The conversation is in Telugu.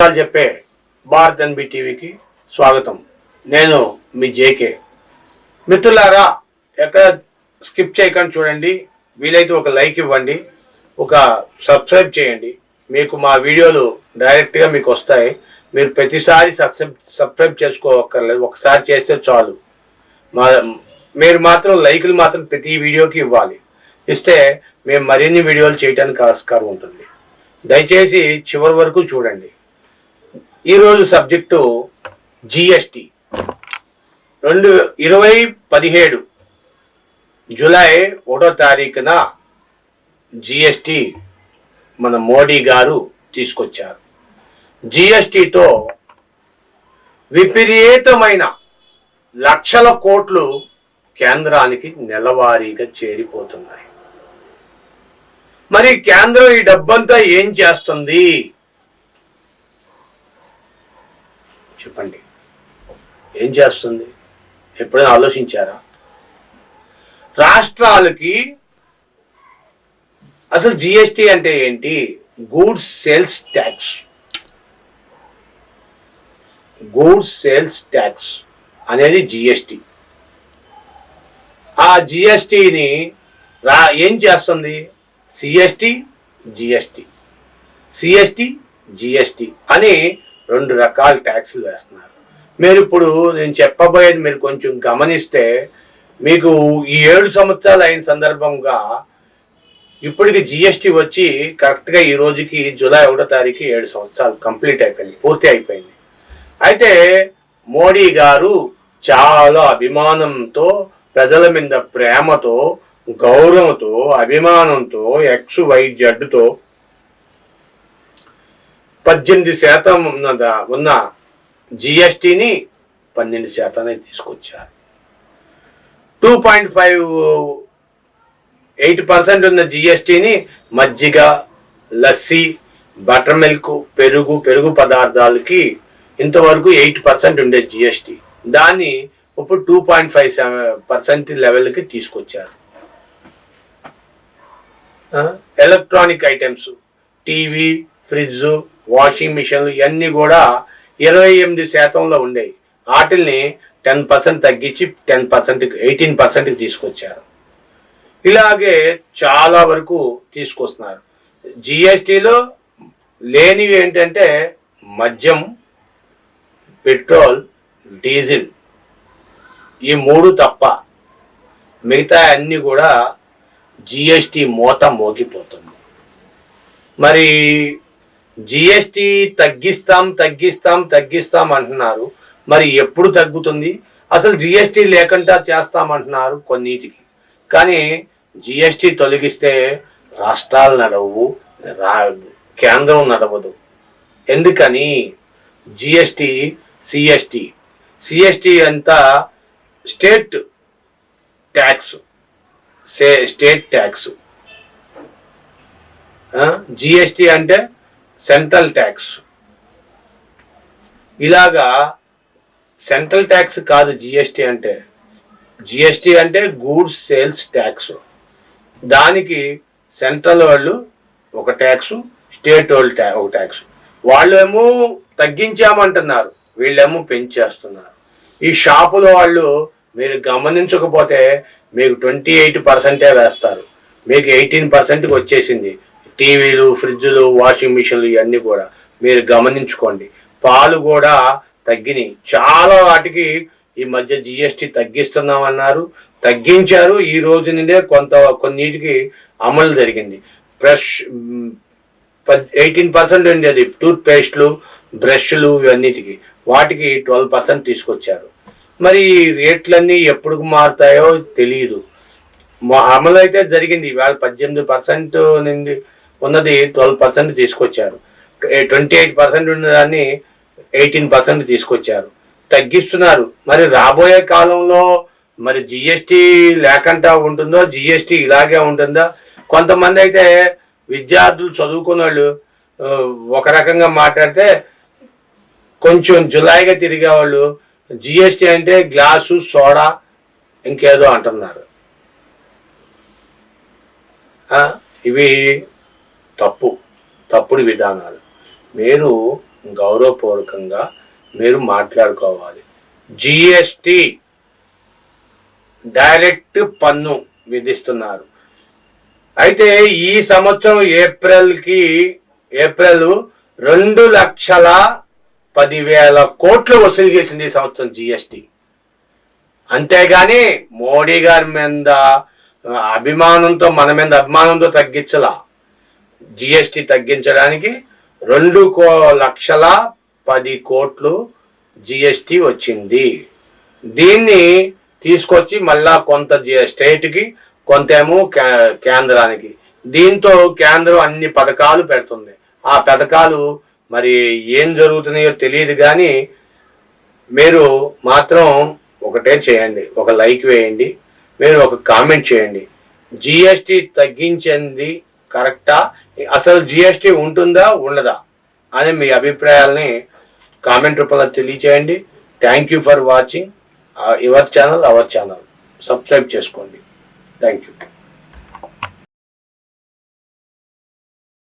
చెప్పే భారత్ ఎన్బి టీవీకి స్వాగతం. నేను మీ జేకే. మిత్రులారా, ఎక్కడ స్కిప్ చేయకుండా చూడండి. వీలైతే ఒక లైక్ ఇవ్వండి, ఒక సబ్స్క్రైబ్ చేయండి. మీకు మా వీడియోలు డైరెక్ట్గా మీకు వస్తాయి. మీరు ప్రతిసారి సబ్స్క్రైబ్ చేసుకోవక్కర్లేదు, ఒకసారి చేస్తే చాలు. మీరు మాత్రం లైకులు మాత్రం ప్రతి వీడియోకి ఇవ్వాలి. ఇస్తే మేము మరిన్ని వీడియోలు చేయడానికి ఆస్కారం ఉంటుంది. దయచేసి చివరి వరకు చూడండి. ఈరోజు సబ్జెక్టు జిఎస్టి. 2017 జూలై 1వ తారీఖున జిఎస్టి మన మోడీ గారు తీసుకొచ్చారు. జిఎస్టితో విపరీతమైన లక్షల కోట్లు కేంద్రానికి నెలవారీగా చేరిపోతున్నాయి. మరి కేంద్రం ఈ డబ్బంతా ఏం చేస్తుంది చెప్పండి? ఏం చేస్తుంది? ఎప్పుడైనా ఆలోచించారా? రాష్ట్రాలకి అసలు జిఎస్టి అంటే ఏంటి? Goods sales tax. Goods sales tax అనేది జిఎస్టి. ఆ జిఎస్టిని ఏం చేస్తుంది? సిఎస్టి జిఎస్టి, సిఎస్టి జిఎస్టి అని 2 రకాల ట్యాక్సులు వేస్తున్నారు. మీరు ఇప్పుడు నేను చెప్పబోయేది మీరు కొంచెం గమనిస్తే మీకు ఈ 7 సంవత్సరాలు అయిన సందర్భంగా ఇప్పటికి జిఎస్టి వచ్చి కరెక్ట్గా ఈ రోజుకి జూలై 1వ తారీఖు 7 సంవత్సరాలు కంప్లీట్ అయిపోయింది, పూర్తి అయిపోయింది. అయితే మోడీ గారు చాలా అభిమానంతో, ప్రజల మీద ప్రేమతో, గౌరవంతో, అభిమానంతో XYZతో 18% ఉన్న జిఎస్టిని 12% తీసుకొచ్చారు. 2.58% ఉన్న జిఎస్టిని మజ్జిగ, లస్సీ, బటర్ మిల్క్, పెరుగు పదార్థాలకి ఇంతవరకు 8% ఉండే జిఎస్టి, దాన్ని ఇప్పుడు 2.57% లెవెల్కి తీసుకొచ్చారు. Electronic items, TV, fridge, washing మిషన్లు ఇవన్నీ కూడా 28%లో ఉండేవి. వాటిల్ని 10% తగ్గించి 18%కి తీసుకొచ్చారు. ఇలాగే చాలా వరకు తీసుకొస్తున్నారు. జిఎస్టిలో లేనివి ఏంటంటే మద్యం, పెట్రోల్, డీజిల్, ఈ 3 తప్ప మిగతా అన్నీ కూడా జిఎస్టి మోత మోగిపోతుంది. మరి జిఎస్టి తగ్గిస్తాం అంటున్నారు. మరి ఎప్పుడు తగ్గుతుంది? అసలు జిఎస్టి లేకుండా చేస్తామంటున్నారు కొన్నిటికి. కానీ జిఎస్టి తొలగిస్తే రాష్ట్రాలు నడవు, కేంద్రం నడవదు. ఎందుకని? జిఎస్టి, సిఎస్టి అంతా state tax, state tax. GST అంటే సెంట్రల్ ట్యాక్స్. ఇలాగా సెంట్రల్ ట్యాక్స్ కాదు జిఎస్టి అంటే. జిఎస్టి అంటే గూడ్స్ సేల్స్ ట్యాక్స్. దానికి సెంట్రల్ వాళ్ళు ఒక ట్యాక్స్, స్టేట్ వాళ్ళు ఒక ట్యాక్స్. వాళ్ళేమో తగ్గించామంటున్నారు, వీళ్ళేమో పెంచేస్తున్నారు. ఈ షాపుల వాళ్ళు మీరు గమనించకపోతే మీకు 28% వేస్తారు, మీకు 18%కి వచ్చేసింది. టీవీలు, ఫ్రిడ్జ్లు, వాషింగ్ మిషన్లు ఇవన్నీ కూడా మీరు గమనించుకోండి. పాలు కూడా తగ్గినాయి. చాలా వాటికి ఈ మధ్య జిఎస్టి తగ్గిస్తున్నామన్నారు, తగ్గించారు. ఈ రోజు నుండే కొన్నిటికి అమలు జరిగింది. 18% ఉండేది టూత్ పేస్ట్లు, బ్రష్లు, ఇవన్నిటికి, వాటికి 12% తీసుకొచ్చారు. మరి రేట్లన్నీ ఎప్పుడు మారుతాయో తెలియదు. అమలు అయితే జరిగింది. ఇవాళ 18% నుండి ఉన్నది 12% తీసుకొచ్చారు. 28% ఉన్నదాన్ని 18% తీసుకొచ్చారు, తగ్గిస్తున్నారు. మరి రాబోయే కాలంలో మరి జిఎస్టి లేకుండా ఉంటుందో, జిఎస్టి ఇలాగే ఉంటుందా? కొంతమంది అయితే విద్యార్థులు, చదువుకున్న వాళ్ళు ఒక రకంగా మాట్లాడితే, కొంచెం జులాయిగా తిరిగే వాళ్ళు జిఎస్టి అంటే గ్లాసు, సోడా, ఇంకేదో అంటున్నారు. ఇవి తప్పుడు విధానాలు. మీరు గౌరవపూర్వకంగా మీరు మాట్లాడుకోవాలి. జిఎస్టి డైరెక్ట్ పన్ను విధిస్తున్నారు. అయితే ఈ సంవత్సరం ఏప్రిల్ 2,10,000 కోట్లు వసూలు చేసింది ఈ సంవత్సరం జిఎస్టి. అంతేగాని మోడీ గారి మీద మన మీద అభిమానంతో తగ్గించలా. జిఎస్టి తగ్గించడానికి 2,10,000 కోట్లు జిఎస్టి వచ్చింది. దీన్ని తీసుకొచ్చి మళ్ళా కొంత స్టేట్కి, కొంతేమో కేంద్రానికి. దీంతో కేంద్రం అన్ని పథకాలు పెడుతుంది. ఆ పథకాలు మరి ఏం జరుగుతున్నాయో తెలియదు, కానీ మీరు మాత్రం ఒకటే చేయండి, ఒక లైక్ వేయండి, మీరు ఒక కామెంట్ చేయండి. జిఎస్టి తగ్గించింది కరెక్టా, అసలు జిఎస్టి ఉంటుందా ఉండదా అని మీ అభిప్రాయాలని కామెంట్ రూపంలో తెలియచేయండి. Thank you for watching your channel, our channel. Subscribe చేసుకోండి. Thank you.